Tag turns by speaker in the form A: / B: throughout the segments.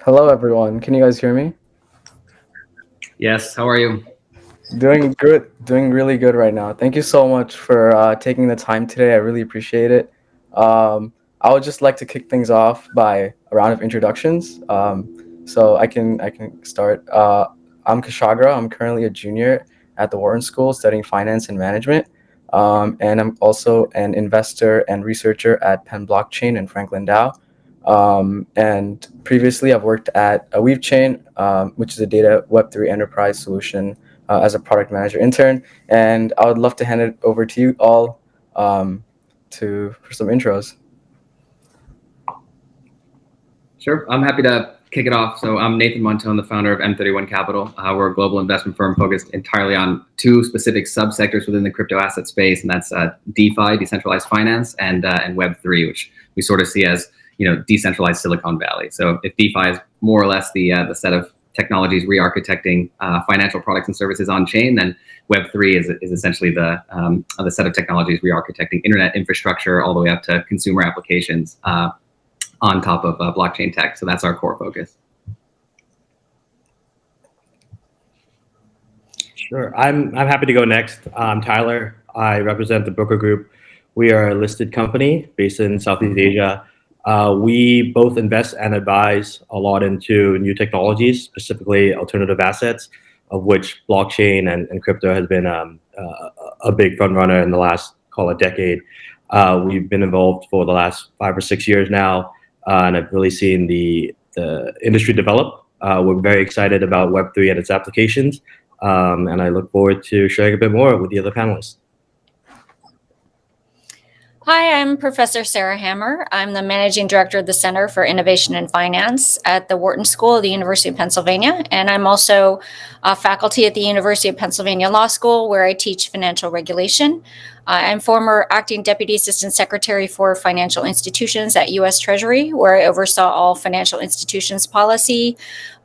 A: Hello, everyone. Can you guys hear me?
B: Yes, how are you?
A: Doing good, doing really good right now. Thank you so much for taking the time today. I really appreciate it. I would just like to kick things off by a round of introductions. So I can start. I'm Kushagra. I'm currently a junior at the Wharton School studying finance and management. And I'm also an investor and researcher at Penn Blockchain and Franklin Dow. And previously, I've worked at a WeaveChain, which is a data Web3 enterprise solution as a product manager intern. And I would love to hand it over to you all for some intros.
B: Sure, I'm happy to kick it off. So I'm Nathan Montone, the founder of M31 Capital. We're a global investment firm focused entirely on two specific subsectors within the crypto asset space, and that's DeFi, decentralized finance, and Web3, which we sort of see as decentralized Silicon Valley. So if DeFi is more or less the set of technologies re-architecting financial products and services on chain, then Web3 is essentially the set of technologies re-architecting internet infrastructure all the way up to consumer applications on top of blockchain tech. So that's our core focus.
C: Sure. I'm happy to go next. I'm Tyler. I represent the Brooker Group. We are a listed company based in Southeast Asia. We both invest and advise a lot into new technologies, specifically alternative assets, of which blockchain and crypto has been a big front runner in the last, call it, decade. We've been involved for the last 5 or 6 years now, and I've really seen the industry develop. We're very excited about Web3 and its applications, and I look forward to sharing a bit more with the other panelists.
D: Hi, I'm Professor Sarah Hammer. I'm the Managing Director of the Center for Innovation and Finance at the Wharton School of the University of Pennsylvania, and I'm also faculty at the University of Pennsylvania Law School, where I teach financial regulation. I'm former Acting Deputy Assistant Secretary for Financial Institutions at U.S. Treasury, where I oversaw all financial institutions policy,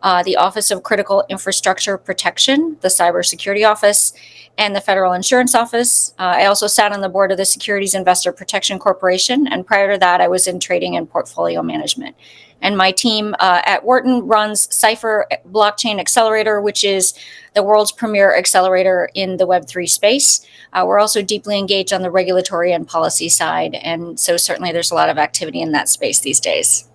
D: the Office of Critical Infrastructure Protection, the Cybersecurity Office, and the Federal Insurance Office. I also sat on the board of the Securities Investor Protection Corporation, and prior to that, I was in trading and portfolio management. And my team at Wharton runs Cypher Blockchain Accelerator, which is the world's premier accelerator in the Web3 space. We're also deeply engaged on the regulatory and policy side, and so certainly there's a lot of activity in that space these days.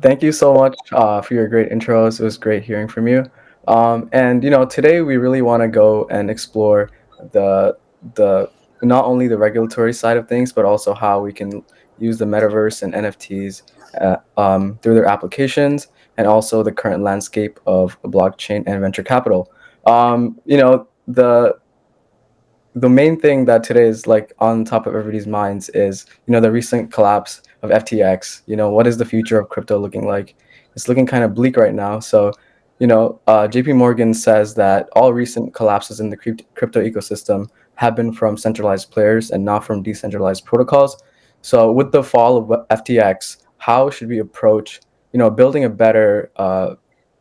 A: Thank you so much for your great intros. It was great hearing from you. And today we really want to go and explore the not only the regulatory side of things, but also how we can use the metaverse and NFTs through their applications, and also the current landscape of blockchain and venture capital. The main thing that today is like on top of everybody's minds is the recent collapse of FTX. What is the future of crypto looking like? It's looking kind of bleak right now. So JP Morgan says that all recent collapses in the crypto ecosystem have been from centralized players and not from decentralized protocols. So with the fall of FTX, how should we approach building a better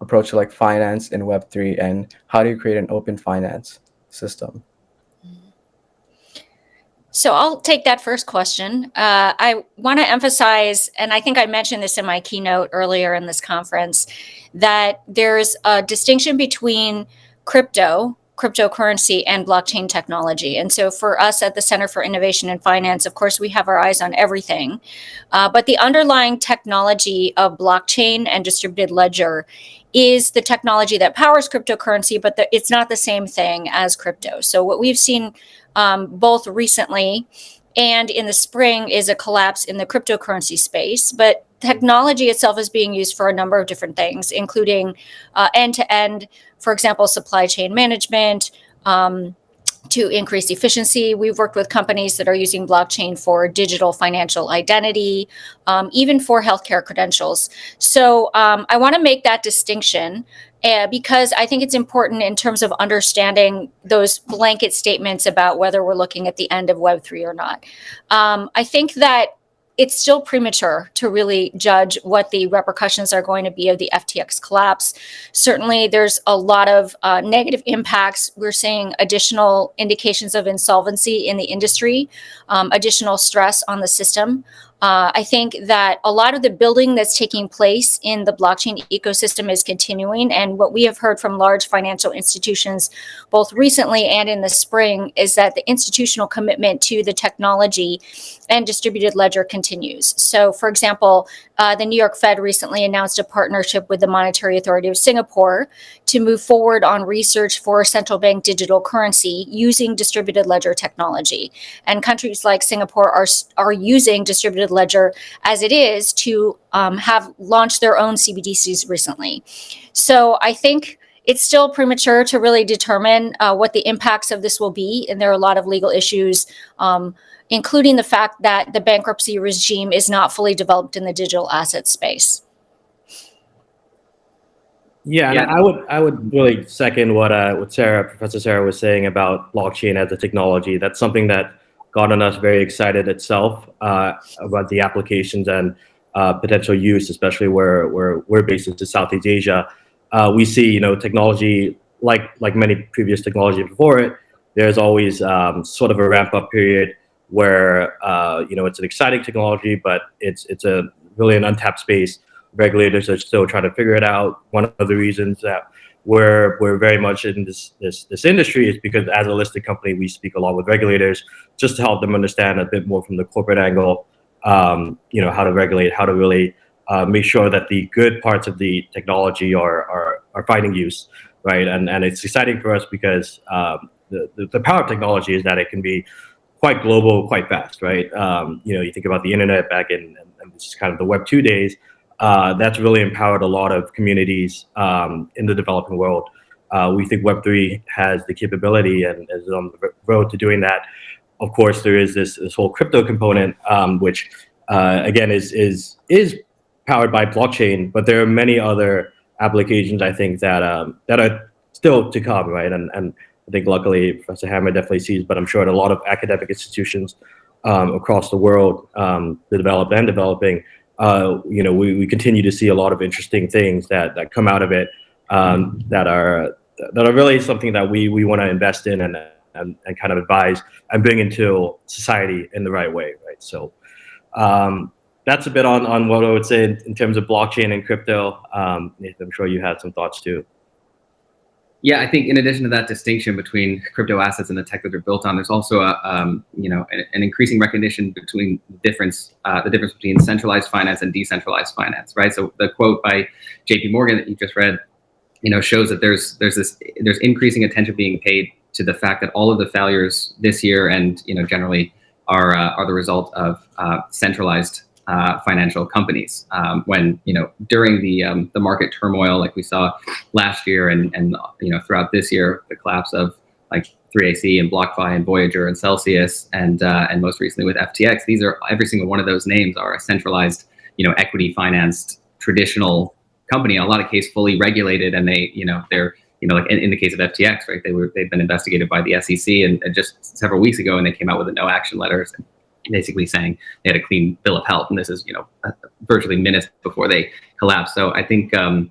A: approach to like finance in Web3, and how do you create an open finance system?
D: So I'll take that first question. I want to emphasize, and I think I mentioned this in my keynote earlier in this conference, that there's a distinction between cryptocurrency, and blockchain technology. And so for us at the Center for Innovation and Finance, of course, we have our eyes on everything. But the underlying technology of blockchain and distributed ledger is the technology that powers cryptocurrency, but it's not the same thing as crypto. So what we've seen both recently and in the spring is a collapse in the cryptocurrency space, but technology itself is being used for a number of different things, including end-to-end, for example, supply chain management, to increase efficiency. We've worked with companies that are using blockchain for digital financial identity, even for healthcare credentials. So I want to make that distinction because I think it's important in terms of understanding those blanket statements about whether we're looking at the end of Web3 or not. I think that it's still premature to really judge what the repercussions are going to be of the FTX collapse. Certainly, there's a lot of negative impacts. We're seeing additional indications of insolvency in the industry, additional stress on the system. I think that a lot of the building that's taking place in the blockchain ecosystem is continuing. And what we have heard from large financial institutions, both recently and in the spring, is that the institutional commitment to the technology and distributed ledger continues. So, for example, the New York Fed recently announced a partnership with the Monetary Authority of Singapore to move forward on research for central bank digital currency using distributed ledger technology. And countries like Singapore are using distributed ledger as it is to have launched their own CBDCs recently. So I think it's still premature to really determine what the impacts of this will be. And there are a lot of legal issues, including the fact that the bankruptcy regime is not fully developed in the digital asset space.
C: Yeah, and I would really second what Professor Sarah was saying about blockchain as a technology. That's something that gotten us very excited itself about the applications and potential use, especially where we're based into Southeast Asia. We see, technology like many previous technology before it. There's always sort of a ramp up period where it's an exciting technology, but it's a really an untapped space. Regulators are still trying to figure it out. One of the reasons that we're very much in this industry is because as a listed company, we speak a lot with regulators just to help them understand a bit more from the corporate angle, how to regulate, how to really make sure that the good parts of the technology are finding use, right? And it's exciting for us because the power of technology is that it can be quite global, quite fast, right? You think about the internet back in this is kind of the Web2 days. That's really empowered a lot of communities in the developing world. We think Web3 has the capability and is on the road to doing that. Of course, there is this whole crypto component, which again is powered by blockchain, but there are many other applications I think that are still to come, right? And I think luckily Professor Hammer definitely sees, but I'm sure at a lot of academic institutions across the world, the developed and developing. We continue to see a lot of interesting things that come out of it that are really something that we want to invest in and kind of advise and bring into society in the right way, right? So that's a bit on what I would say in terms of blockchain and crypto. Nathan, I'm sure you had some thoughts too.
B: Yeah, I think in addition to that distinction between crypto assets and the tech that they're built on, there's also an increasing recognition between the difference between centralized finance and decentralized finance, right? So the quote by J.P. Morgan that you just read, shows that there's increasing attention being paid to the fact that all of the failures this year and generally are the result of centralized financial companies. When during the market turmoil like we saw last year and throughout this year, the collapse of like 3AC and BlockFi and Voyager and Celsius and most recently with FTX, every single one of those names are a centralized equity financed traditional company, in a lot of cases fully regulated, and they're like in the case of FTX, right? They've been investigated by the SEC and just several weeks ago, and they came out with a no action letters, basically saying they had a clean bill of health, and this is virtually minutes before they collapsed. So I think I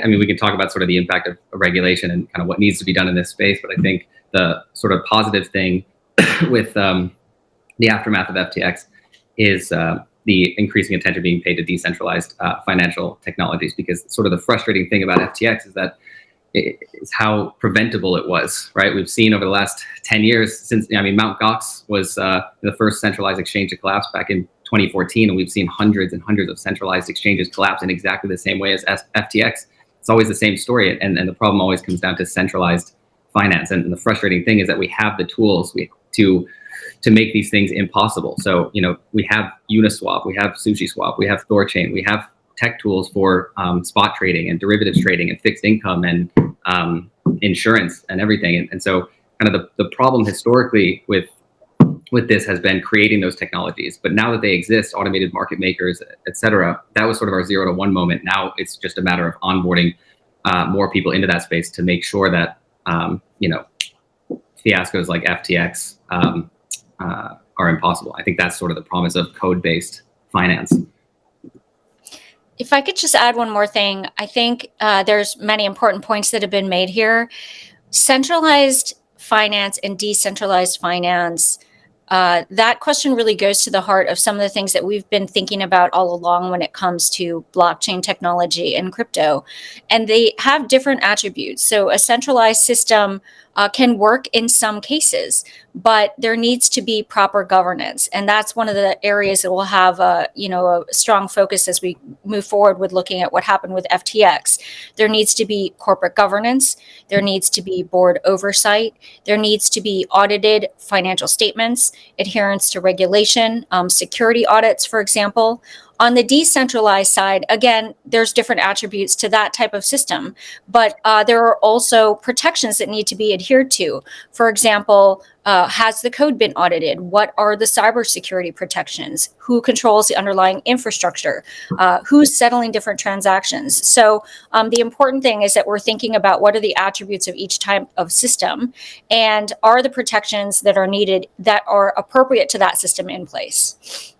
B: mean we can talk about sort of the impact of regulation and kind of what needs to be done in this space, but I think the sort of positive thing with the aftermath of FTX is the increasing attention being paid to decentralized financial technologies, because sort of the frustrating thing about FTX is that it's how preventable it was, right? We've seen over the last 10 years since, Mt. Gox was the first centralized exchange to collapse back in 2014, and we've seen hundreds and hundreds of centralized exchanges collapse in exactly the same way as FTX. It's always the same story, and the problem always comes down to centralized finance. And the frustrating thing is that we have the tools to make these things impossible. So, we have Uniswap, we have SushiSwap, we have Thorchain, we have tech tools for spot trading and derivatives trading and fixed income and insurance and everything. And so kind of the problem historically with this has been creating those technologies. But now that they exist, automated market makers, et cetera, that was sort of our 0 to 1 moment. Now it's just a matter of onboarding more people into that space to make sure that, fiascos like FTX are impossible. I think that's sort of the promise of code-based finance.
D: If I could just add one more thing, I think there's many important points that have been made here. Centralized finance and decentralized finance that question really goes to the heart of some of the things that we've been thinking about all along when it comes to blockchain technology and crypto. And they have different attributes. So a centralized system can work in some cases, but there needs to be proper governance. And that's one of the areas that will have a strong focus as we move forward with looking at what happened with FTX. There needs to be corporate governance. There needs to be board oversight. There needs to be audited financial statements, adherence to regulation, security audits, for example. On the decentralized side, again, there's different attributes to that type of system, but there are also protections that need to be adhered to. For example, has the code been audited? What are the cybersecurity protections? Who controls the underlying infrastructure? Who's settling different transactions? So the important thing is that we're thinking about what are the attributes of each type of system, and are the protections that are needed that are appropriate to that system in place.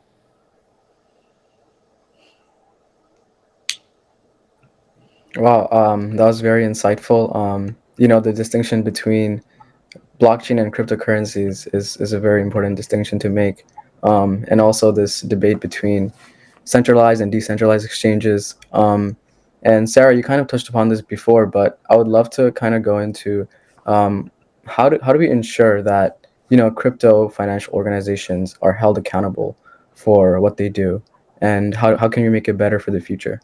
A: Wow, that was very insightful. The distinction between blockchain and cryptocurrencies is a very important distinction to make. And also this debate between centralized and decentralized exchanges. And Sarah, you kind of touched upon this before, but I would love to kind of go into how do we ensure that crypto financial organizations are held accountable for what they do, and how can we make it better for the future?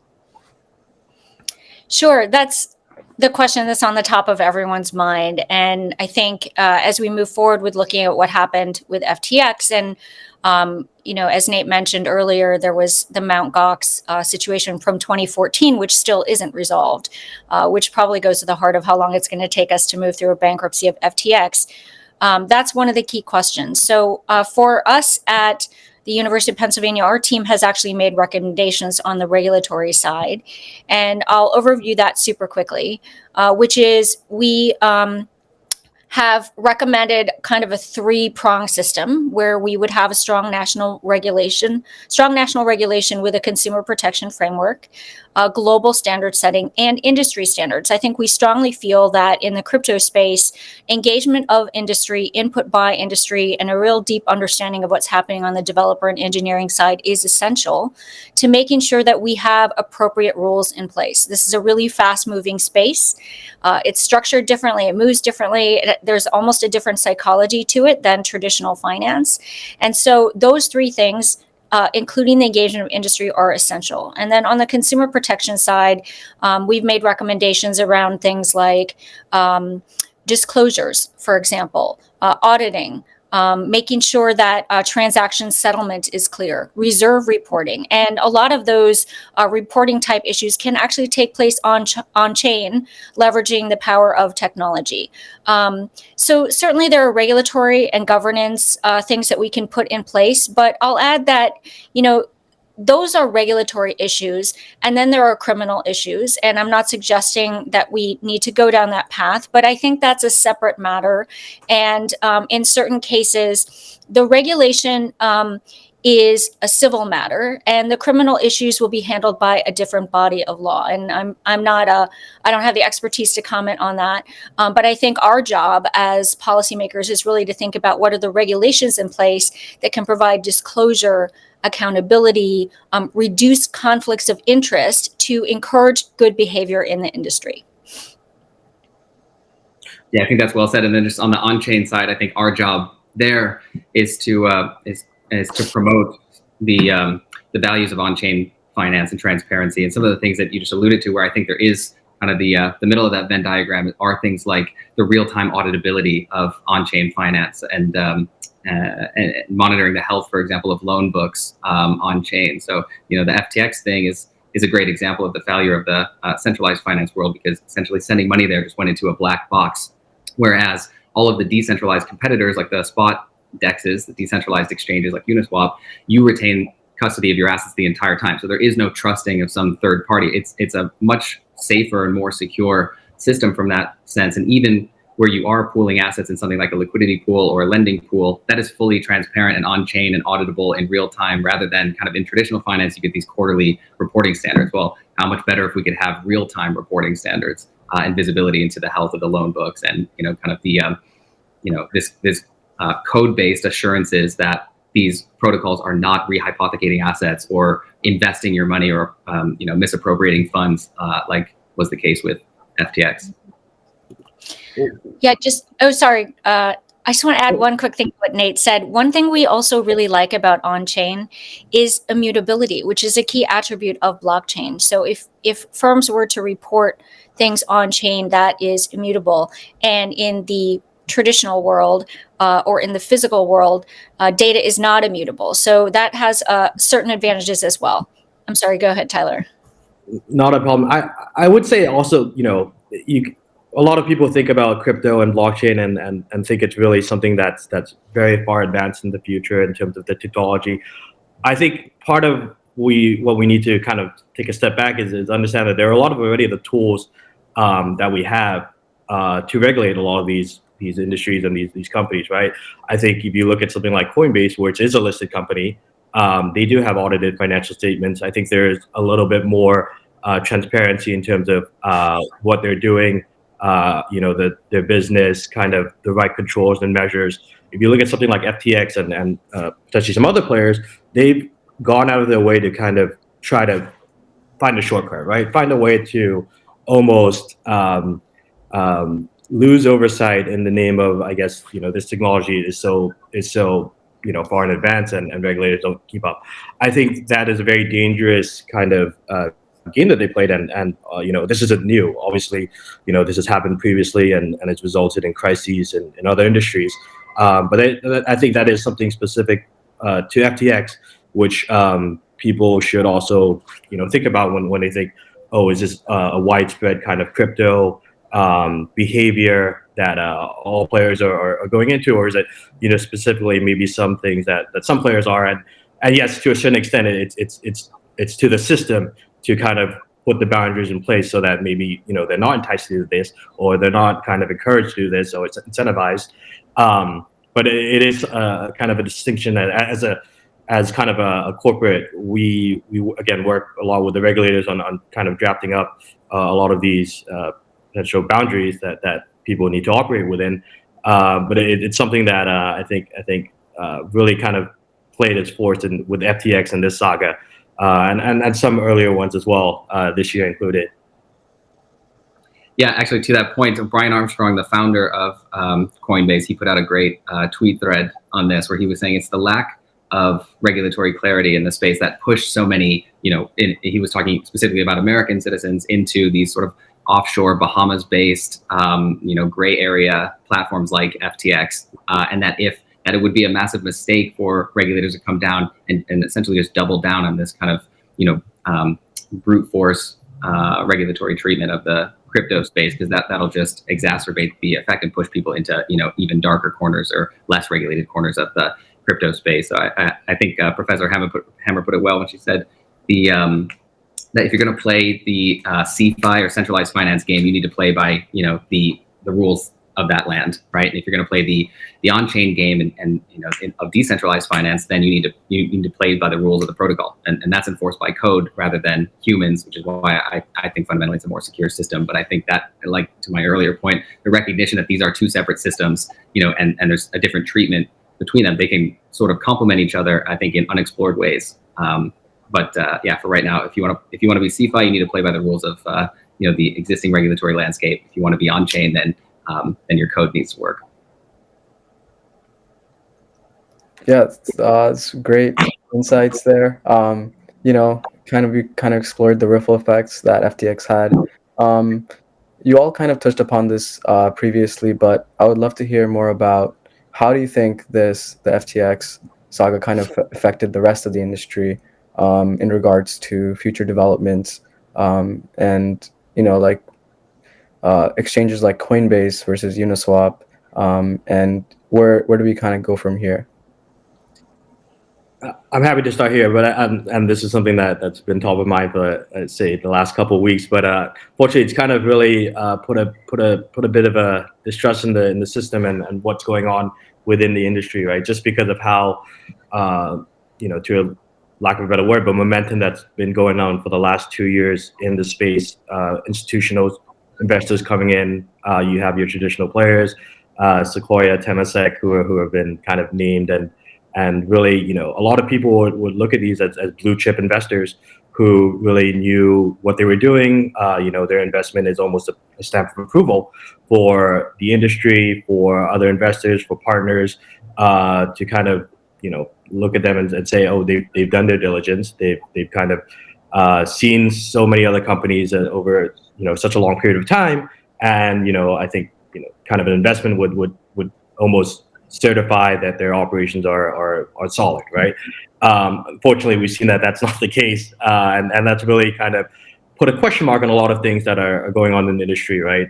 D: Sure, that's the question that's on the top of everyone's mind. And I think as we move forward with looking at what happened with FTX, and as Nate mentioned earlier, there was the Mt. Gox situation from 2014, which still isn't resolved, which probably goes to the heart of how long it's going to take us to move through a bankruptcy of FTX. That's one of the key questions. So for us at the University of Pennsylvania, our team has actually made recommendations on the regulatory side. And I'll overview that super quickly, which is we have recommended kind of a three-pronged system where we would have a strong national regulation with a consumer protection framework, global standard setting, and industry standards. I think we strongly feel that in the crypto space, engagement of industry, input by industry, and a real deep understanding of what's happening on the developer and engineering side is essential to making sure that we have appropriate rules in place. This is a really fast-moving space. It's structured differently. It moves differently. There's almost a different psychology to it than traditional finance. And so those three things, including the engagement of industry, are essential. And then on the consumer protection side, we've made recommendations around things like disclosures, for example, auditing, making sure that transaction settlement is clear, reserve reporting, and a lot of those reporting type issues can actually take place on chain, leveraging the power of technology. So certainly there are regulatory and governance things that we can put in place, but I'll add that, those are regulatory issues, and then there are criminal issues. And I'm not suggesting that we need to go down that path, but I think that's a separate matter. And in certain cases, the regulation is a civil matter, and the criminal issues will be handled by a different body of law. And I don't have the expertise to comment on that, but I think our job as policymakers is really to think about what are the regulations in place that can provide disclosure, accountability, reduce conflicts of interest to encourage good behavior in the industry.
B: Yeah, I think that's well said. And then just on the on-chain side, I think our job there is to promote the values of on-chain finance and transparency, and some of the things that you just alluded to, where I think there is kind of the middle of that Venn diagram are things like the real-time auditability of on-chain finance and monitoring the health, for example, of loan books on-chain. So the FTX thing is a great example of the failure of the centralized finance world, because essentially sending money there just went into a black box, whereas all of the decentralized competitors like the spot dexes, the decentralized exchanges like Uniswap, you retain custody of your assets the entire time. So there is no trusting of some third party. It's a much safer and more secure system from that sense. And even where you are pooling assets in something like a liquidity pool or a lending pool, that is fully transparent and on-chain and auditable in real time, rather than kind of in traditional finance, you get these quarterly reporting standards. Well, how much better if we could have real-time reporting standards and visibility into the health of the loan books, and kind of the this code-based assurances that these protocols are not rehypothecating assets or investing your money or misappropriating funds, like was the case with FTX.
D: Yeah, sorry. I just want to add one quick thing to what Nate said. One thing we also really like about on-chain is immutability, which is a key attribute of blockchain. So if firms were to report things on-chain that is immutable, and in the traditional world or in the physical world, data is not immutable. So that has certain advantages as well. I'm sorry, go ahead, Tyler.
C: Not a problem. I would say also, a lot of people think about crypto and blockchain and think it's really something that's very far advanced in the future in terms of the technology. I think part of what we need to kind of take a step back is understand that there are a lot of already the tools that we have to regulate a lot of these industries and these companies, right? I think if you look at something like Coinbase, which is a listed company, they do have audited financial statements. I think there's a little bit more transparency in terms of what they're doing, their business, kind of the right controls and measures. If you look at something like FTX and potentially some other players, they've gone out of their way to kind of try to find a shortcut, right? Find a way to almost lose oversight in the name of, I guess, this technology is so far in advance and regulators don't keep up. I think that is a very dangerous kind of game that they played, and this isn't new. Obviously, this has happened previously, and it's resulted in crises in other industries. But I think that is something specific to FTX, which people should also think about when they think, oh, is this a widespread kind of crypto behavior that all players are going into, or is it specifically maybe some things that some players are, and yes, to a certain extent it's to the system to kind of put the boundaries in place so that maybe they're not enticed to do this, or they're not kind of encouraged to do this, so it's incentivized. But it is kind of a distinction that as kind of a corporate, we again work a lot with the regulators on kind of drafting up a lot of these potential boundaries that people need to operate within. But it's something that I think really kind of played its force with FTX and this saga, and some earlier ones as well, this year included.
B: Yeah, actually, to that point, Brian Armstrong, the founder of Coinbase, he put out a great tweet thread on this where he was saying it's the lack of regulatory clarity in the space that pushed so many, he was talking specifically about American citizens into these sort of offshore Bahamas-based, gray area platforms like FTX, and that it would be a massive mistake for regulators to come down and essentially just double down on this kind of, brute force regulatory treatment of the crypto space, because that'll just exacerbate the effect and push people into, even darker corners or less regulated corners of the crypto space. So I think Professor Hammer put it well when she said that if you're going to play the CeFi or centralized finance game, you need to play by the rules of that land, right? And if you're going to play the on-chain game and of decentralized finance, then you need to play by the rules of the protocol, and that's enforced by code rather than humans, which is why I think fundamentally it's a more secure system. But I think that, like to my earlier point, the recognition that these are two separate systems, and there's a different treatment between them, they can sort of complement each other, I think, in unexplored ways. But for right now, if you want to be CeFi, you need to play by the rules of the existing regulatory landscape. If you want to be on chain, then your code needs to work.
A: Yeah, it's great insights there. We kind of explored the ripple effects that FTX had. You all kind of touched upon this previously, but I would love to hear more about how do you think the FTX saga kind of affected the rest of the industry in regards to future developments, and exchanges like Coinbase versus Uniswap, and where do we kind of go from here?
C: I'm happy to start here, but and this is something that's been top of mind for I'd say the last couple of weeks. But fortunately, it's kind of really put a bit of a distrust in the system and what's going on within the industry, right? Just because of how to a lack of a better word, but momentum that's been going on for the last 2 years in the space. Institutional investors coming in, you have your traditional players, Sequoia, Temasek, who have been kind of named, and really, you know, a lot of people would look at these as blue chip investors who really knew what they were doing. You know, their investment is almost a stamp of approval for the industry, for other investors, for partners, to kind of, you know, look at them and say, oh, they've done their diligence. They've kind of seen so many other companies over, you know, such a long period of time. And, you know, I think, you know, kind of an investment would almost certify that their operations are solid, right? Unfortunately, we've seen that that's not the case, and that's really kind of put a question mark on a lot of things that are going on in the industry, right?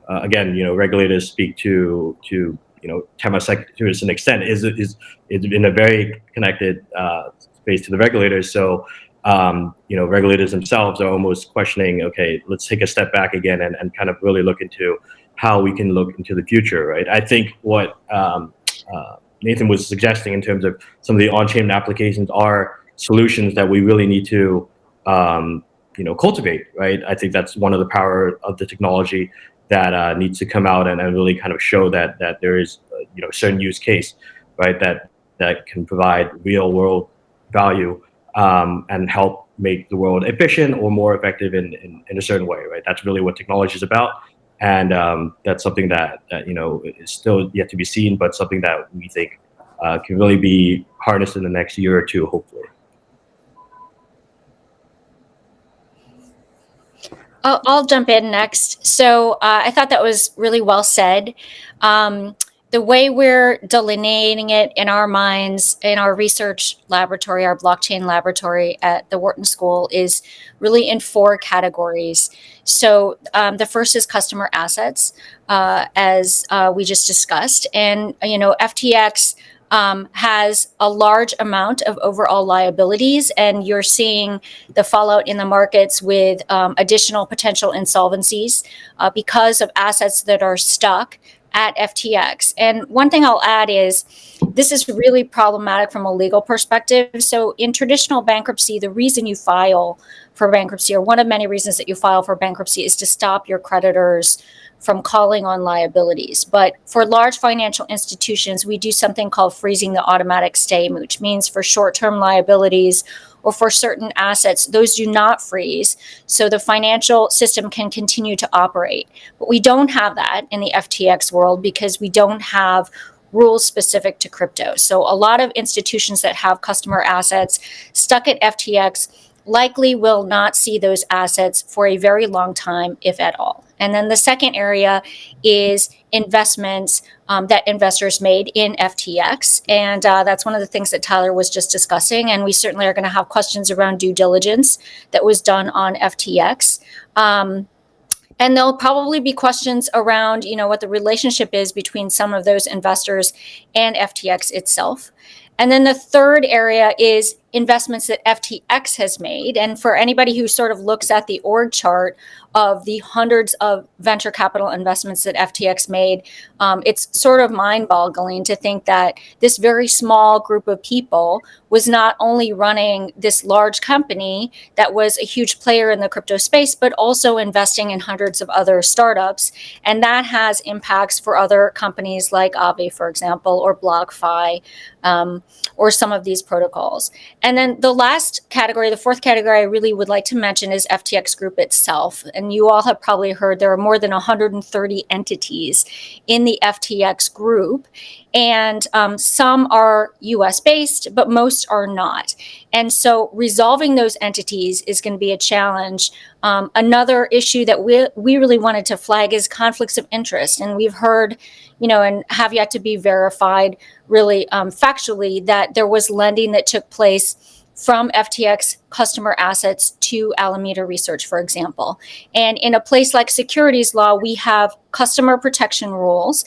C: Again, you know, regulators speak to you know, Temasek to an extent is in a very connected space to the regulators. So you know, regulators themselves are almost questioning, okay, let's take a step back again and kind of really look into how we can look into the future, right? I think what Nathan was suggesting in terms of some of the on-chain applications are solutions that we really need to, you know, cultivate, right? I think that's one of the power of the technology that needs to come out and really kind of show that there is, you know, a certain use case, right, that can provide real world value and help make the world efficient or more effective in a certain way, right? That's really what technology is about. And that's something that you know, is still yet to be seen, but something that we think can really be harnessed in the next year or two, hopefully.
D: I'll jump in next. So I thought that was really well said. The way we're delineating it in our minds, in our research laboratory, our blockchain laboratory at the Wharton School, is really in 4 categories. So the first is customer assets, as we just discussed. And, you know, FTX has a large amount of overall liabilities, and you're seeing the fallout in the markets with additional potential insolvencies because of assets that are stuck at FTX. And one thing I'll add is this is really problematic from a legal perspective. So in traditional bankruptcy, the reason you file for bankruptcy, or one of many reasons that you file for bankruptcy, is to stop your creditors from calling on liabilities. But for large financial institutions, we do something called freezing the automatic stay, which means for short-term liabilities or for certain assets, those do not freeze, so the financial system can continue to operate. But we don't have that in the FTX world because we don't have rules specific to crypto. So a lot of institutions that have customer assets stuck at FTX likely will not see those assets for a very long time, if at all. And then the second area is investments that investors made in FTX. And that's one of the things that Tyler was just discussing. And we certainly are going to have questions around due diligence that was done on FTX. And there'll probably be questions around, you know, what the relationship is between some of those investors and FTX itself. And then the third area is investments that FTX has made. And for anybody who sort of looks at the org chart of the hundreds of venture capital investments that FTX made, it's sort of mind-boggling to think that this very small group of people was not only running this large company that was a huge player in the crypto space, but also investing in hundreds of other startups. And that has impacts for other companies like Aave, for example, or BlockFi, or some of these protocols. And then the last category, the fourth category I really would like to mention is FTX Group itself. And you all have probably heard there are more than 130 entities in the FTX Group. And some are US based, but most are not. And so resolving those entities is going to be a challenge. Another issue that we really wanted to flag is conflicts of interest. And we've heard, you know, and have yet to be verified really factually, that there was lending that took place from FTX customer assets to Alameda Research, for example. And in a place like securities law, we have customer protection rules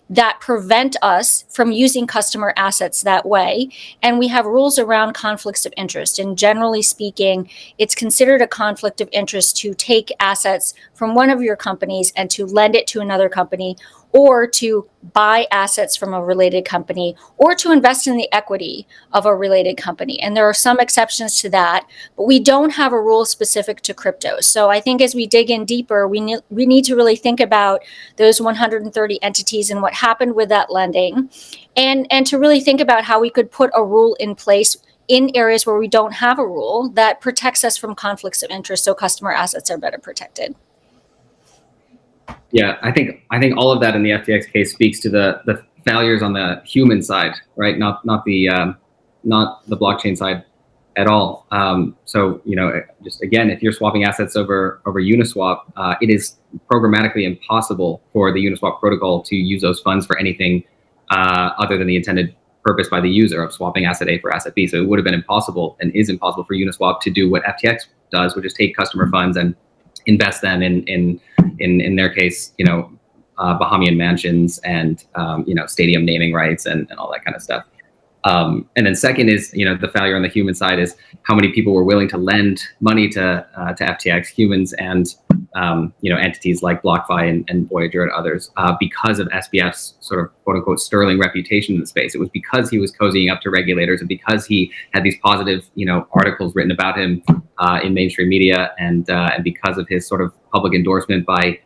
D: that prevent us from using customer assets that way. And we have rules around conflicts of interest. And generally speaking, it's considered a conflict of interest to take assets from one of your companies and to lend it to another company, or to buy assets from a related company, or to invest in the equity of a related company. And there are some exceptions to that, but we don't have a rule specific to crypto. So I think as we dig in deeper, we need to really think about those 130 entities and what happened with that lending, and to really think about how we could put a rule in place in areas where we don't have a rule that protects us from conflicts of interest, so customer assets are better protected.
B: Yeah, I think all of that in the FTX case speaks to the failures on the human side, right? Not the blockchain side at all. So just again, if you're swapping assets over Uniswap, it is programmatically impossible for the Uniswap protocol to use those funds for anything other than the intended purpose by the user of swapping asset A for asset B. So it would have been impossible and is impossible for Uniswap to do what FTX does, which is take customer funds and invest them in their case, Bahamian mansions and stadium naming rights and all that kind of stuff. And then second is, the failure on the human side is how many people were willing to lend money to FTX, humans and entities like BlockFi and Voyager and others, because of SBF's sort of quote unquote sterling reputation in the space. It was because he was cozying up to regulators and because he had these positive articles written about him in mainstream media, and because of his sort of public endorsement by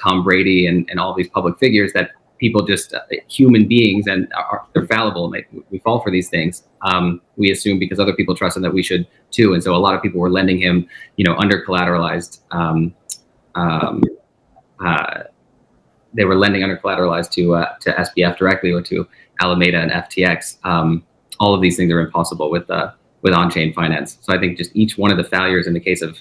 B: Tom Brady and all these public figures, that people just human beings, and they're fallible, and we fall for these things. We assume because other people trust him that we should too, and so a lot of people were lending him, under collateralized. They were lending under collateralized to SBF directly or to Alameda and FTX. All of these things are impossible with on-chain finance. So I think just each one of the failures in the case of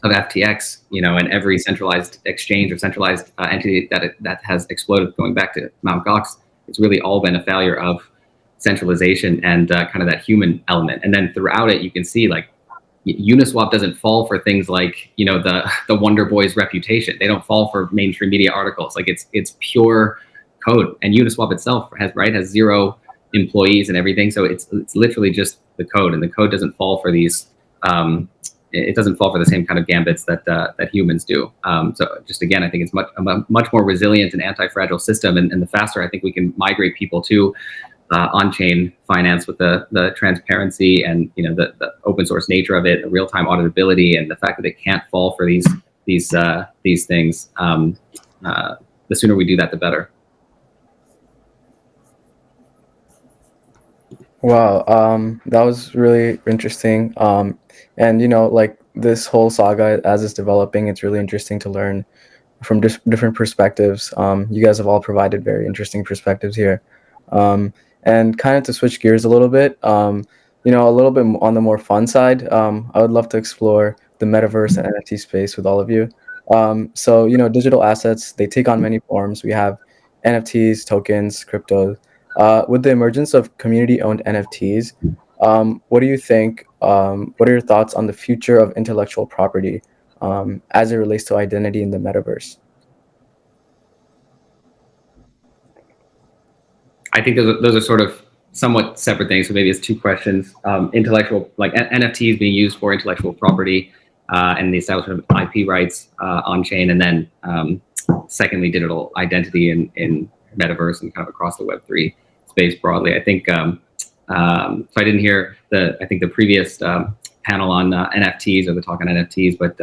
B: FTX, and every centralized exchange or centralized entity that has exploded going back to Mt. Gox, it's really all been a failure of centralization and kind of that human element. And then throughout it, you can see like Uniswap doesn't fall for things like the Wonder Boys reputation. They don't fall for mainstream media articles. Like it's pure code, and Uniswap itself has 0 employees and everything. So it's literally just the code, and the code doesn't fall for these. It doesn't fall for the same kind of gambits that humans do. So just again, I think it's a much more resilient and anti-fragile system. And the faster I think we can migrate people to on-chain finance with the transparency and the open source nature of it, the real-time auditability, and the fact that it can't fall for these things, the sooner we do that, the better.
A: Wow, that was really interesting. And like this whole saga as it's developing, it's really interesting to learn from different perspectives. You guys have all provided very interesting perspectives here. And kind of to switch gears a little bit, a little bit on the more fun side, I would love to explore the metaverse and NFT space with all of you. So digital assets, they take on many forms. We have NFTs, tokens, crypto. With the emergence of community-owned NFTs, what do you think? What are your thoughts on the future of intellectual property as it relates to identity in the metaverse?
B: I think those are sort of somewhat separate things. So maybe it's two questions. Intellectual, like NFTs being used for intellectual property and the establishment of IP rights on chain, and then secondly, digital identity in metaverse and kind of across the Web3 space broadly. I think so. I didn't hear the previous panel on NFTs or the talk on NFTs, but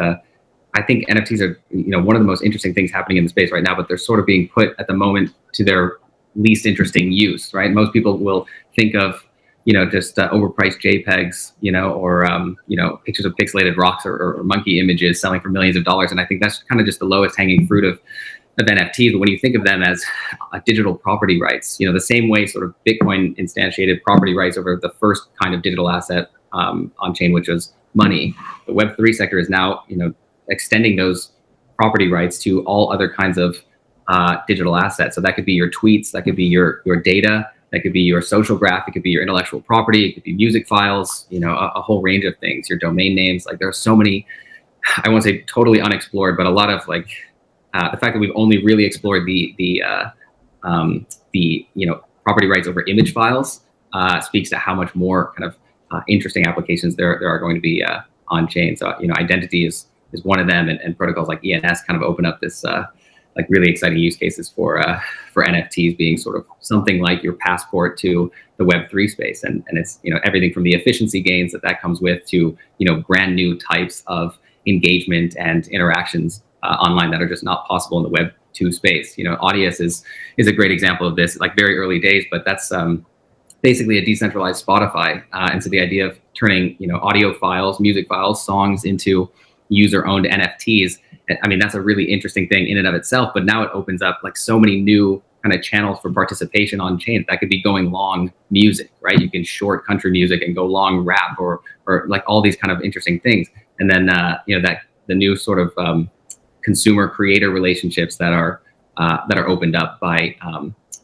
B: I think NFTs are one of the most interesting things happening in the space right now. But they're sort of being put at the moment to their least interesting use, right? Most people will think of just overpriced JPEGs, or pictures of pixelated rocks or monkey images selling for millions of dollars, and I think that's kind of just the lowest hanging fruit of NFTs. But when you think of them as digital property rights, the same way sort of Bitcoin instantiated property rights over the first kind of digital asset on chain, which was money, the Web3 sector is now extending those property rights to all other kinds of digital assets. So that could be your tweets, that could be your data, that could be your social graph, it could be your intellectual property, it could be music files, a whole range of things, your domain names. Like there are so many, I won't say totally unexplored, but a lot of the fact that we've only really explored the property rights over image files speaks to how much more kind of interesting applications there are going to be on chain. So identity is one of them, and protocols like ENS kind of open up this like really exciting use cases for NFTs being sort of something like your passport to the Web3 space, and it's everything from the efficiency gains that comes with to brand new types of engagement and interactions online that are just not possible in the Web2 space. Audius is a great example of this, like very early days, but that's basically a decentralized Spotify, and so the idea of turning audio files, music files, songs into user-owned NFTs. I mean, that's a really interesting thing in and of itself, but now it opens up like so many new kind of channels for participation on chain. That could be going long music, right? You can short country music and go long rap, or like all these kind of interesting things. And then that the new sort of consumer creator relationships that are opened up by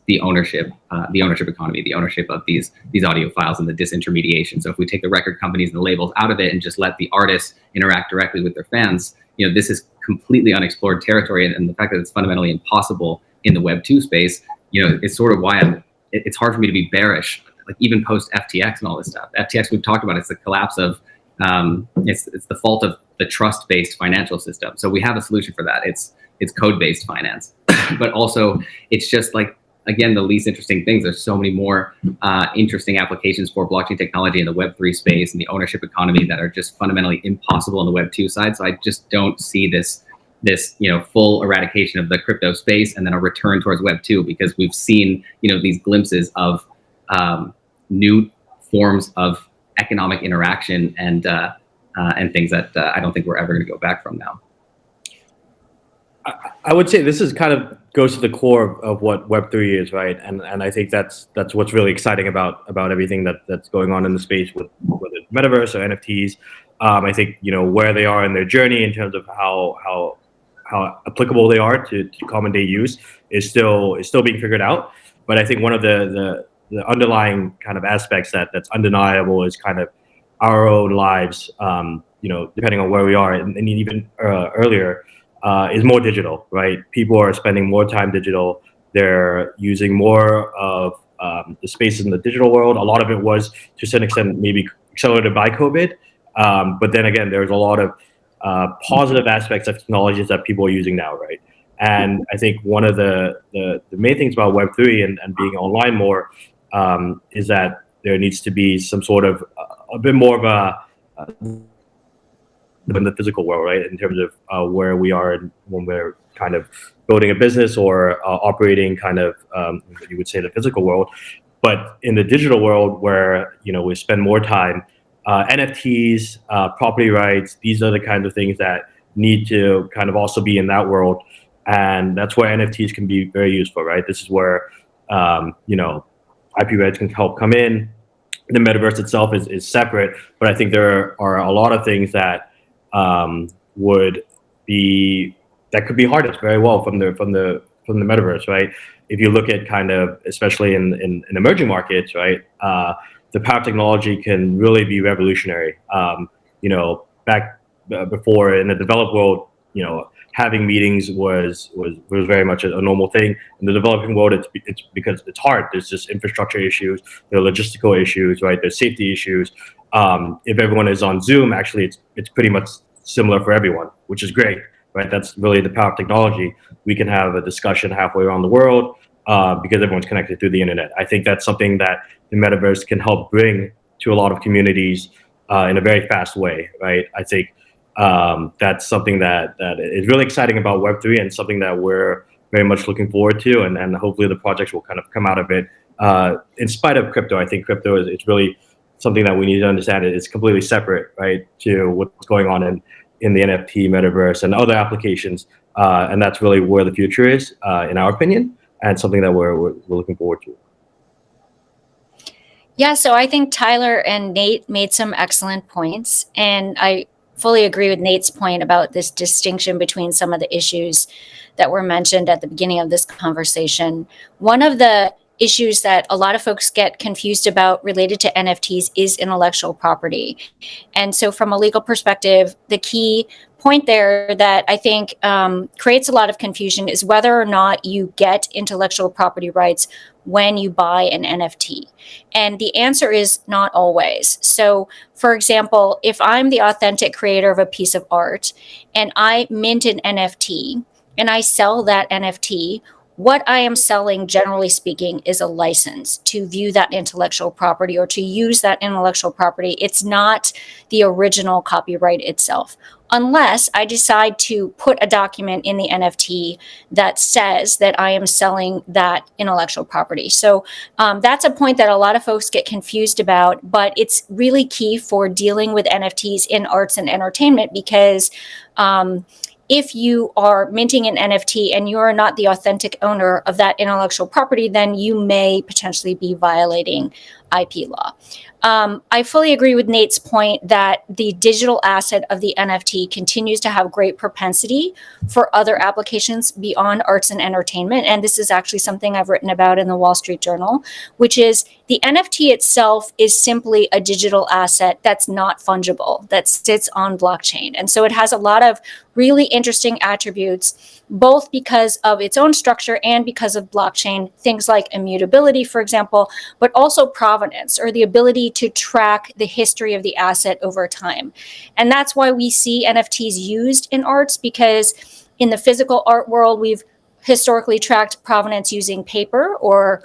B: the ownership economy, the ownership of these audio files, and the disintermediation. So if we take the record companies and the labels out of it and just let the artists interact directly with their fans, this is completely unexplored territory. And the fact that it's fundamentally impossible in the Web2 space, it's sort of why it's hard for me to be bearish, like even post FTX and all this stuff. FTX, we've talked about, it's the collapse of, it's the fault of the trust-based financial system. So we have a solution for that. It's code-based finance, but also it's just like, again, the least interesting things. There's so many more interesting applications for blockchain technology in the Web3 space and the ownership economy that are just fundamentally impossible on the Web2 side. So I just don't see this full eradication of the crypto space and then a return towards Web2, because we've seen these glimpses of new forms of economic interaction and things that I don't think we're ever going to go back from now.
C: I would say this is kind of goes to the core of what Web3 is, right? And I think that's what's really exciting about everything that's going on in the space, with whether it's Metaverse or NFTs. I think where they are in their journey in terms of how applicable they are to common day use is still being figured out. But I think one of the underlying kind of aspects that's undeniable is kind of our own lives, depending on where we are, and even earlier. Is more digital, right? People are spending more time digital. They're using more of the spaces in the digital world. A lot of it was, to a certain extent, maybe accelerated by COVID. But then again, there's a lot of positive aspects of technologies that people are using now, right? And I think one of the main things about Web3 and being online more is that there needs to be some sort of a bit more of a in the physical world, right? In terms of where we are when we're kind of building a business or operating kind of, you would say, the physical world. But in the digital world where, we spend more time, NFTs, property rights, these are the kinds of things that need to kind of also be in that world. And that's where NFTs can be very useful, right? This is where, IP rights can help come in. The metaverse itself is separate, but I think there are a lot of things that could be harnessed very well from the metaverse, right? If you look at kind of, especially in emerging markets, right, the power of technology can really be revolutionary. Back before in the developed world, having meetings was very much a normal thing. In the developing world, it's because it's hard. There's just infrastructure issues, there are logistical issues, right? There's safety issues. If everyone is on Zoom, actually, it's pretty much similar for everyone, which is great, right? That's really the power of technology. We can have a discussion halfway around the world because everyone's connected through the internet. I think that's something that the metaverse can help bring to a lot of communities in a very fast way, right? I think that's something that is really exciting about Web3 and something that we're very much looking forward to, and hopefully the projects will kind of come out of it. In spite of crypto, I think crypto is really something that we need to understand. It's completely separate, right, to what's going on in the NFT metaverse and other applications, and that's really where the future is, in our opinion, and something that we're looking forward to.
D: Yeah, so I think Tyler and Nate made some excellent points, and I fully agree with Nate's point about this distinction between some of the issues that were mentioned at the beginning of this conversation. One of the issues that a lot of folks get confused about related to NFTs is intellectual property. And so from a legal perspective, the key point there that I think creates a lot of confusion is whether or not you get intellectual property rights when you buy an NFT. And the answer is not always. So for example, if I'm the authentic creator of a piece of art and I mint an NFT, and I sell that NFT, what I am selling, generally speaking, is a license to view that intellectual property or to use that intellectual property. It's not the original copyright itself, unless I decide to put a document in the NFT that says that I am selling that intellectual property. So that's a point that a lot of folks get confused about, but it's really key for dealing with NFTs in arts and entertainment, because if you are minting an NFT and you are not the authentic owner of that intellectual property, then you may potentially be violating IP law. I fully agree with Nate's point that the digital asset of the NFT continues to have great propensity for other applications beyond arts and entertainment. And this is actually something I've written about in the Wall Street Journal, which is the NFT itself is simply a digital asset that's not fungible, that sits on blockchain. And so it has a lot of really interesting attributes, both because of its own structure and because of blockchain, things like immutability, for example, but also provenance, or the ability to track the history of the asset over time. And that's why we see NFTs used in arts, because in the physical art world, we've historically tracked provenance using paper or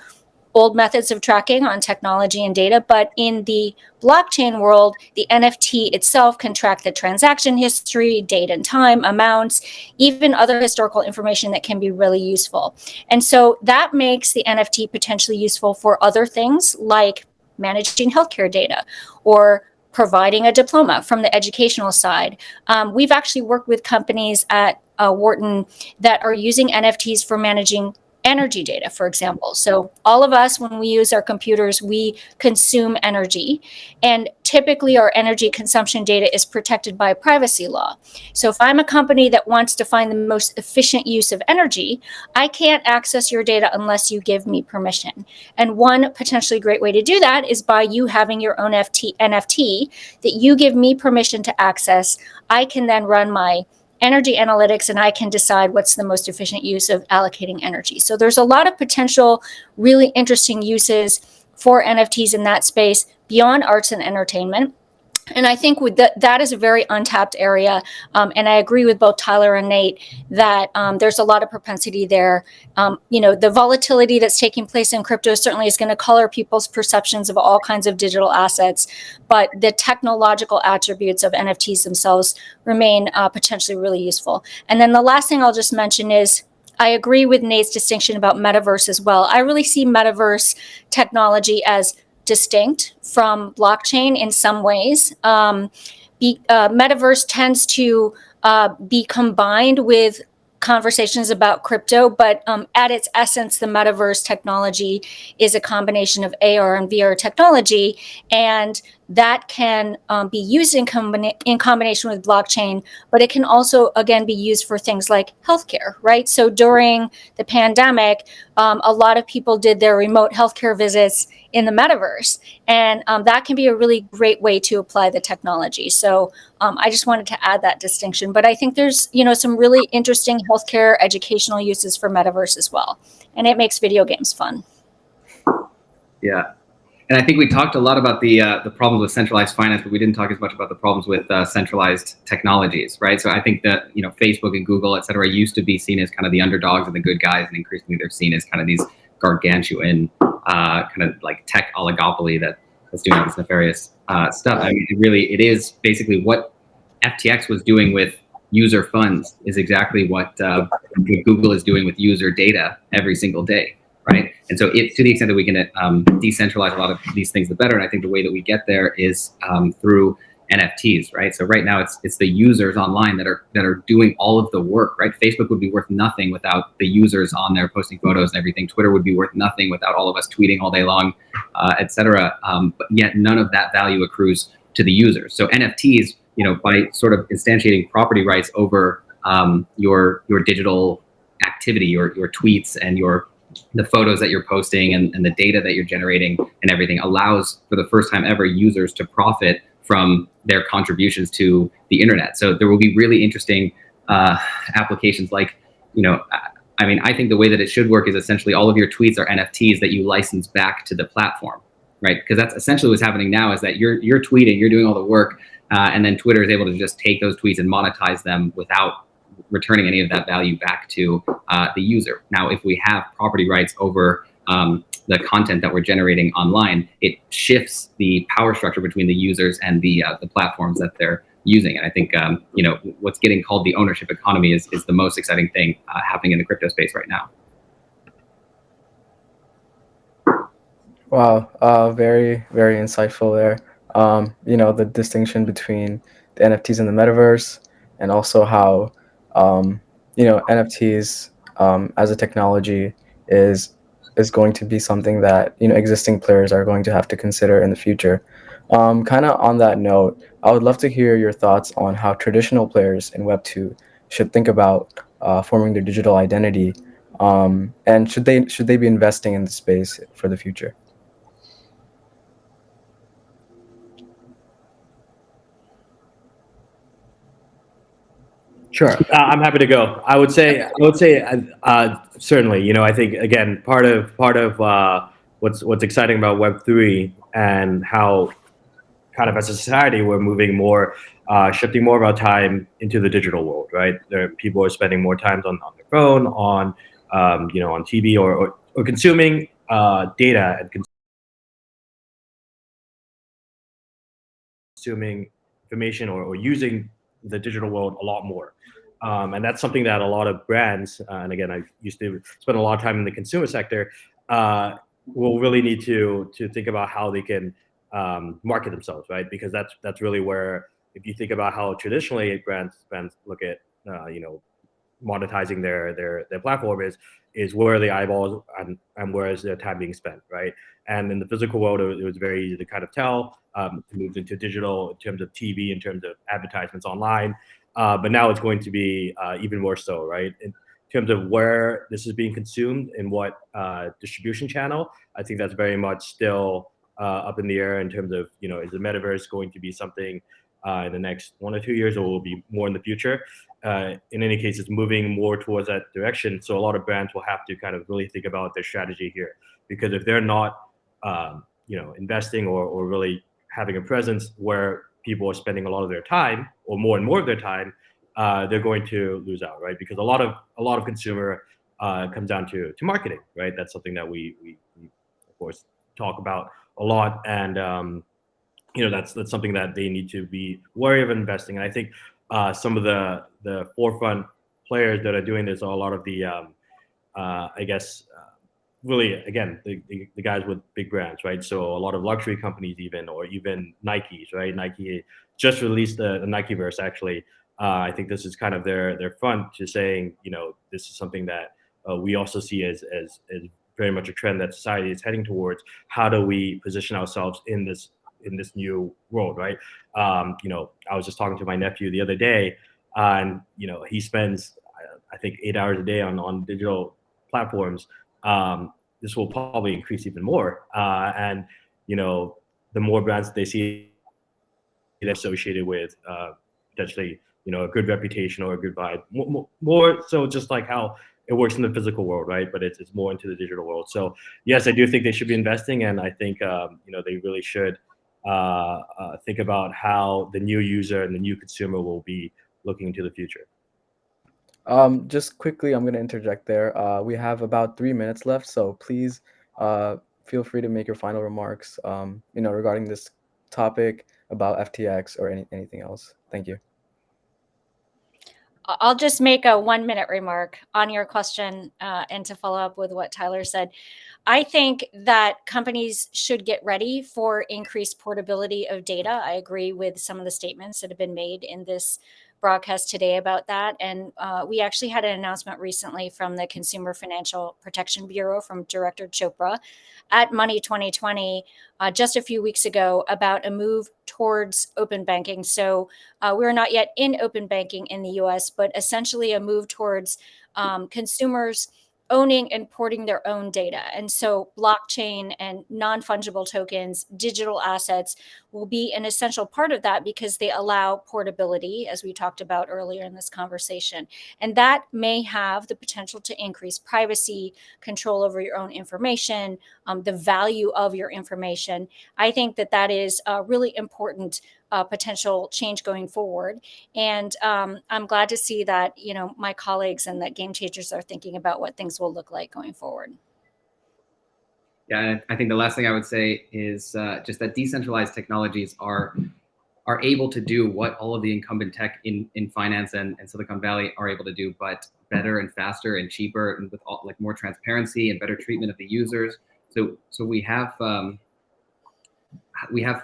D: old methods of tracking on technology and data. But in the blockchain world, the NFT itself can track the transaction history, date and time, amounts, even other historical information that can be really useful. And so that makes the NFT potentially useful for other things like managing healthcare data or providing a diploma from the educational side. We've actually worked with companies at Wharton that are using NFTs for managing energy data, for example. So all of us, when we use our computers, we consume energy, and typically our energy consumption data is protected by privacy law. So if I'm a company that wants to find the most efficient use of energy, I can't access your data unless you give me permission. And one potentially great way to do that is by you having your own NFT that you give me permission to access. I can then run my energy analytics, and I can decide what's the most efficient use of allocating energy. So there's a lot of potential, really interesting uses for NFTs in that space beyond arts and entertainment. And I think with that is a very untapped area. And I agree with both Tyler and Nate that there's a lot of propensity there. The volatility that's taking place in crypto certainly is going to color people's perceptions of all kinds of digital assets, but the technological attributes of NFTs themselves remain potentially really useful. And then the last thing I'll just mention is I agree with Nate's distinction about metaverse as well. I really see metaverse technology as distinct from blockchain in some ways. Metaverse tends to be combined with conversations about crypto, but at its essence, the metaverse technology is a combination of AR and VR technology, and that can be used in combination with blockchain, but it can also, again, be used for things like healthcare, right? So during the pandemic, a lot of people did their remote healthcare visits in the metaverse, and that can be a really great way to apply the technology. So I just wanted to add that distinction, but I think there's some really interesting healthcare educational uses for metaverse as well, and it makes video games fun.
B: Yeah. And I think we talked a lot about the problems with centralized finance, but we didn't talk as much about the problems with centralized technologies, right? So I think that Facebook and Google, et cetera, used to be seen as kind of the underdogs and the good guys, and increasingly they're seen as kind of these gargantuan kind of like tech oligopoly that's doing all this nefarious stuff. I mean, it is basically what FTX was doing with user funds is exactly what Google is doing with user data every single day. Right. And so to the extent that we can decentralize a lot of these things, the better. And I think the way that we get there is through NFTs. Right. So right now it's the users online that are doing all of the work. Right. Facebook would be worth nothing without the users on there posting photos and everything. Twitter would be worth nothing without all of us tweeting all day long, et cetera. But yet none of that value accrues to the users. So NFTs, by sort of instantiating property rights over your digital activity, your tweets and the photos that you're posting and the data that you're generating and everything allows for the first time ever users to profit from their contributions to the internet. So there will be really interesting applications like, I think the way that it should work is essentially all of your tweets are NFTs that you license back to the platform, right? Because that's essentially what's happening now is that you're tweeting, you're doing all the work, and then Twitter is able to just take those tweets and monetize them without returning any of that value back to the user. Now, if we have property rights over the content that we're generating online, it shifts the power structure between the users and the platforms that they're using. And I think what's getting called the ownership economy is the most exciting thing happening in the crypto space right now.
A: Wow, very, very insightful there. The distinction between the NFTs and the metaverse, and also how, NFTs as a technology is going to be something that, existing players are going to have to consider in the future. Kind of on that note, I would love to hear your thoughts on how traditional players in Web2 should think about forming their digital identity, and should they be investing in the space for the future?
C: Sure, I'm happy to go. I would say certainly. I think again, part of what's exciting about Web3 and how kind of as a society we're moving more, shifting more of our time into the digital world, right? People are spending more time on their phone, on on TV, or consuming data and consuming information, or using the digital world a lot more. And that's something that a lot of brands, and again, I used to spend a lot of time in the consumer sector, will really need to think about how they can market themselves, right? Because that's really where, if you think about how traditionally brands look at monetizing their platform, is where the eyeballs and where is their time being spent, right? And in the physical world, it was very easy to kind of tell. It moved into digital in terms of TV, in terms of advertisements online, but now it's going to be even more so, right? In terms of where this is being consumed and what distribution channel, I think that's very much still up in the air in terms of, is the metaverse going to be something in the next 1 or 2 years, or will be more in the future? In any case, it's moving more towards that direction. So a lot of brands will have to kind of really think about their strategy here, because if they're not, investing or really having a presence where people are spending a lot of their time, or more and more of their time, they're going to lose out, right? Because a lot of consumer comes down to marketing, right? That's something that we of course talk about a lot, and that's something that they need to be wary of investing. And I think some of the forefront players that are doing this are a lot of the really, again, the guys with big brands, right? So a lot of luxury companies, or even Nikes, right? Nike just released the Nikeverse, actually. I think this is kind of their front to saying, this is something that we also see as very much a trend that society is heading towards. How do we position ourselves in this new world, right? I was just talking to my nephew the other day, and he spends, I think, 8 hours a day on digital platforms. This will probably increase even more, and the more brands they see associated with potentially a good reputation or a good vibe, more so just like how it works in the physical world, right? But it's more into the digital world. So yes, I do think they should be investing, and I think they really should think about how the new user and the new consumer will be looking into the future.
A: Just quickly, I'm going to interject there. We have about 3 minutes left, so please feel free to make your final remarks, regarding this topic about FTX or anything else. Thank you.
D: I'll just make a 1-minute remark on your question, and to follow up with what Tyler said. I think that companies should get ready for increased portability of data. I agree with some of the statements that have been made in this broadcast today about that. And we actually had an announcement recently from the Consumer Financial Protection Bureau, from Director Chopra at Money 2020 just a few weeks ago, about a move towards open banking. So we're not yet in open banking in the US, but essentially a move towards consumers owning and porting their own data. And so blockchain and non-fungible tokens, digital assets, will be an essential part of that, because they allow portability, as we talked about earlier in this conversation. And that may have the potential to increase privacy, control over your own information, the value of your information. I think that is really important potential change going forward. And I'm glad to see that, my colleagues and that Game Changers are thinking about what things will look like going forward.
B: Yeah, I think the last thing I would say is just that decentralized technologies are able to do what all of the incumbent tech in finance and Silicon Valley are able to do, but better and faster and cheaper, and with more transparency and better treatment of the users. So we have, for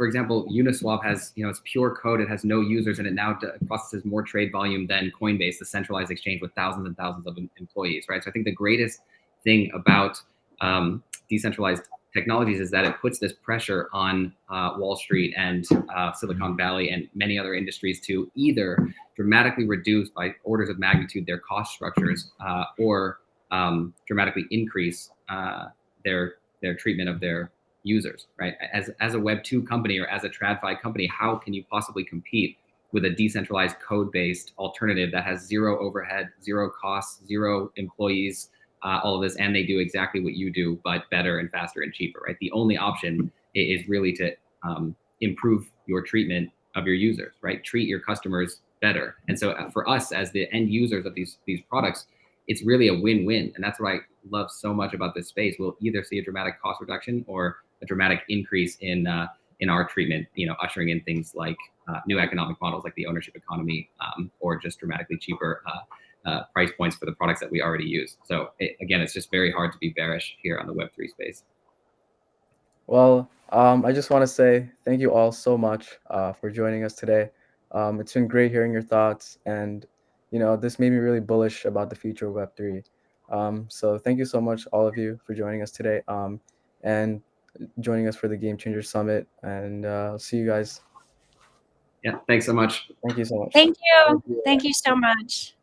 B: example, Uniswap has, it's pure code. It has no users, and it now processes more trade volume than Coinbase, the centralized exchange with thousands and thousands of employees, right? So I think the greatest thing about decentralized technologies is that it puts this pressure on Wall Street and Silicon Valley and many other industries to either dramatically reduce by orders of magnitude their cost structures or dramatically increase their treatment of their users, right? As a Web2 company or as a TradFi company, how can you possibly compete with a decentralized code-based alternative that has zero overhead, zero costs, zero employees, all of this, and they do exactly what you do, but better and faster and cheaper, right? The only option is really to improve your treatment of your users, right? Treat your customers better. And so for us as the end users of these products, it's really a win-win. And that's what I love so much about this space. We'll either see a dramatic cost reduction or a dramatic increase in our treatment, ushering in things like new economic models like the ownership economy, or just dramatically cheaper price points for the products that we already use. So again, it's just very hard to be bearish here on the Web3 space.
A: Well, I just want to say thank you all so much for joining us today. It's been great hearing your thoughts, and this made me really bullish about the future of Web3. So thank you so much, all of you, for joining us today and joining us for the Game Changer Summit. And see you guys.
B: Yeah, thanks so much.
A: Thank you so much.
D: Thank you. Thank you so much.